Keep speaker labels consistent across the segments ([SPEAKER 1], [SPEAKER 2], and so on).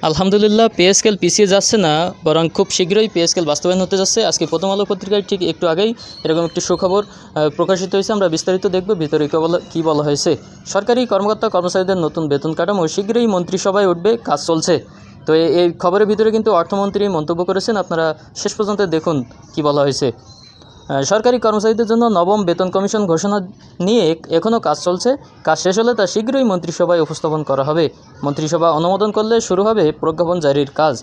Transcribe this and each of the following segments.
[SPEAKER 1] আলহামদুলিল্লাহ, pay scale পিছিয়ে যাচ্ছে না, বরং খুব শীঘ্রই পে স্কেল বাস্তবায়ন হতে যাচ্ছে। আজকে প্রথম আলো পত্রিকায় ঠিক একটু আগেই এরকম একটি সুখবর প্রকাশিত হয়েছে। আমরা বিস্তারিত দেখব ভিতরে কী বলা হয়েছে। সরকারি কর্মকর্তা কর্মচারীদের নতুন বেতন কাঠামো শীঘ্রই মন্ত্রিসভায় উঠবে, কাজ চলছে। তো এই খবরের ভিতরে কিন্তু অর্থমন্ত্রী মন্তব্য করেছেন। আপনারা শেষ পর্যন্ত দেখুন কি বলা হয়েছে। সরকারি কর্মচারীদের জন্য নবম বেতন কমিশন ঘোষণা নিয়ে এখনও কাজ চলছে। কাজ শেষ হলে তা শীঘ্রই মন্ত্রিসভায় উপস্থাপন করা হবে। মন্ত্রিসভা অনুমোদন করলে শুরু হবে প্রজ্ঞাপন জারির কাজ।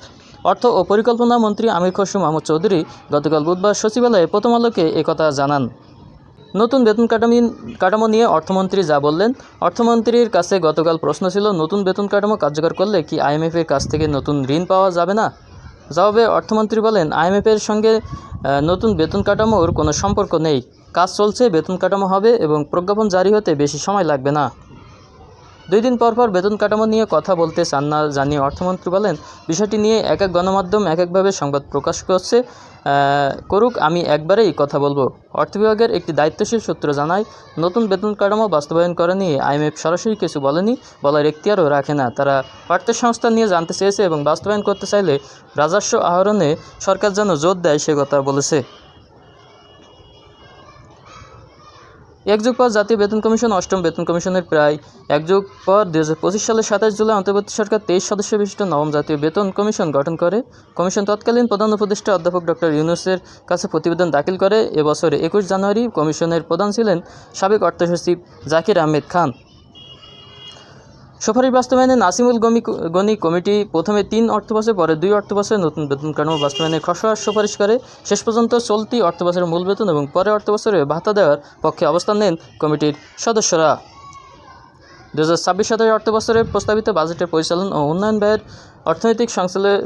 [SPEAKER 1] অর্থ ও পরিকল্পনা মন্ত্রী আমির খসরু মাহমুদ চৌধুরী গতকাল বুধবার সচিবালয়ে প্রথম আলোকে একথা জানান। নতুন বেতন কাঠামো নিয়ে অর্থমন্ত্রী যা বললেন। অর্থমন্ত্রীর কাছে গতকাল প্রশ্ন ছিল, নতুন বেতন কাঠামো কার্যকর করলে কি আইএমএফের কাছ থেকে নতুন ঋণ পাওয়া যাবে না? জবাবে অর্থমন্ত্রী বলেন, আইএমএফের সঙ্গে নতুন বেতন কাঠামোর কোনো সম্পর্ক নেই। কাজ চলছে, বেতন কাঠামো হবে এবং প্রজ্ঞাপন জারি হতে বেশি সময় লাগবে না। 2 দিন পর বেতন কাঠামো নিয়ে কথা বলতে চান না জানিয়ে অর্থমন্ত্রী বলেন, বিষয়টি নিয়ে এক এক গণমাধ্যম এক একভাবে সংবাদ প্রকাশ করুক, আমি একবারেই কথা বলবো। অর্থ বিভাগের একটি দায়িত্বশীল সূত্র জানায়, নতুন বেতন কাঠামো বাস্তবায়ন করা নিয়ে আইএমএফ সরাসরি কিছু বলেনি, বলার এখতিয়ারও রাখে না। তারা অর্থের সংস্থা নিয়ে জানতে চেয়েছে এবং বাস্তবায়ন করতে চাইলে রাজস্ব আহরণে সরকার যেন জোর দেয় সে কথা বলেছে। এক যুগ পর জাতীয় বেতন কমিশন অষ্টম বেতন কমিশনের প্রায় এক যুগ পর 2025 সালের 27 জুলাই অন্তর্বর্তী সরকার 23 সদস্য বিশিষ্ট নবম জাতীয় বেতন কমিশন গঠন করে। কমিশন তৎকালীন প্রধান উপদেষ্টা অধ্যাপক ডক্টর ইউনূসের কাছে প্রতিবেদন দাখিল করে। এবছরে 21 জানুয়ারি কমিশনের প্রধান ছিলেন সাবেক অর্থ সচিব জাকির আহমেদ খান। সুপারিশ বাস্তবায়নে নাসিমুল গনি কমিটি প্রথমে 3 অর্থবছর, পরে 2 অর্থবছরে নতুন বেতন কাঠামো বাস্তবায়নের খসড়া সুপারিশ করে। শেষ পর্যন্ত চলতি অর্থবছরের মূল বেতন এবং পরের অর্থবছরে ভাতা দেওয়ার পক্ষে অবস্থান নেন কমিটির সদস্যরা। 2026-27 অর্থবছরে প্রস্তাবিত বাজেটের পরিচালন ও উন্নয়ন ব্যয়ের অর্থনৈতিক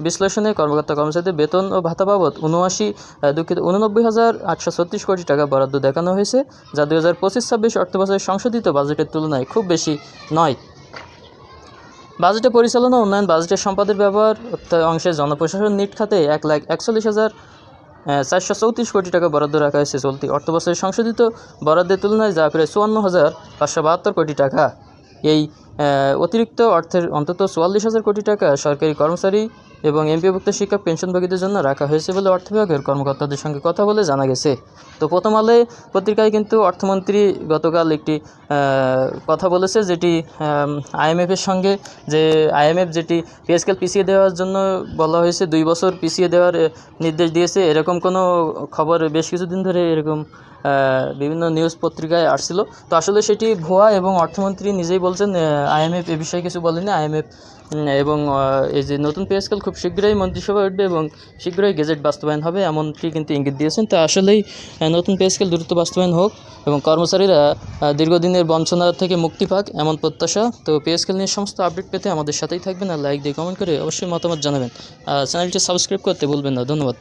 [SPEAKER 1] বিশ্লেষণে কর্মকর্তা কর্মচারীদের বেতন ও ভাতা বাবদ 89,836 কোটি টাকা বরাদ্দ দেখানো হয়েছে, যা 2025-26 অর্থবছরের সংশোধিত বাজেটের তুলনায় খুব বেশি নয়। বাজেটে পরিচালনা উন্নয়ন বাজেটের সম্পদের ব্যবহার অংশে জনপ্রশাসন নিট খাতে 1,41,434 কোটি টাকা বরাদ্দ রাখা হয়েছে। চলতি অর্থবছরের সংশোধিত বরাদ্দের তুলনায় যা প্রায় 54,572 কোটি টাকা। এই অতিরিক্ত অর্থের অন্তত 44,000 কোটি টাকা সরকারি কর্মচারী এবং এমপিভুক্ত শিক্ষক পেনশনভোগীদের জন্য রাখা হয়েছে বলে অর্থ বিভাগের কর্মকর্তাদের সঙ্গে কথা বলে জানা গেছে। তো প্রথম আলোয় পত্রিকায় কিন্তু অর্থমন্ত্রী গতকাল একটি কথা বলেছে, যেটি আইএমএফের সঙ্গে আইএমএফ যেটি পে স্কেল পিছিয়ে দেওয়ার জন্য বলা হয়েছে, 2 বছর পিছিয়ে দেওয়ার নির্দেশ দিয়েছে, এরকম কোনো খবর বেশ কিছুদিন ধরে এরকম বিভিন্ন নিউজ পত্রিকায় আসছিল। তো আসলে সেটি ভুয়া এবং অর্থমন্ত্রী নিজেই বলছেন আইএমএফ এ বিষয়ে কিছু বলেনি। আইএমএফ এবং এই যে নতুন পে স্কেল খুব শীঘ্রই মন্ত্রিসভায় উঠবে এবং শীঘ্রই গেজেট বাস্তবায়ন হবে, এমনটি কিন্তু ইঙ্গিত দিয়েছেন। তো আসলেই নতুন পে স্কেল দ্রুত বাস্তবায়ন হোক এবং কর্মচারীরা দীর্ঘদিনের বঞ্চনা থেকে মুক্তি পাক, এমন প্রত্যাশা। তো পে স্কেল নিয়ে সমস্ত আপডেট পেতে আমাদের সাথেই থাকবেন আর লাইক দিয়ে কমেন্ট করে অবশ্যই মতামত জানাবেন। চ্যানেলটি সাবস্ক্রাইব করতে ভুলবেন না। ধন্যবাদ।